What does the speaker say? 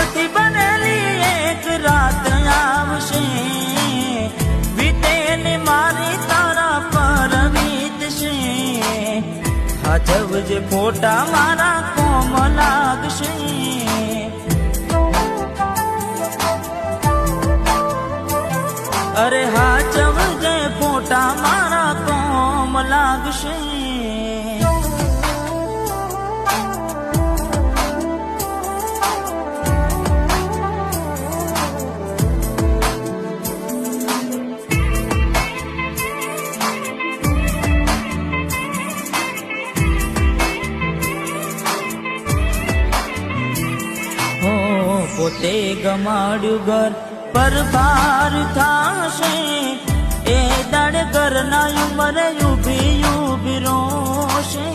બરફથી બનેલી એક રાત આવશે, વીતેને મારી તારા પર વીતશે, હાજવજે ફોટા મારા કોમ લાગશે. અરે હાજવજે ફોટા મારા કોમ લાગશે. પોતે ગમાડ્યું ઘર પર ભાર થાશે, એ દાડે ઘરના ઉંમરે ઉભી ઉભી રોશે.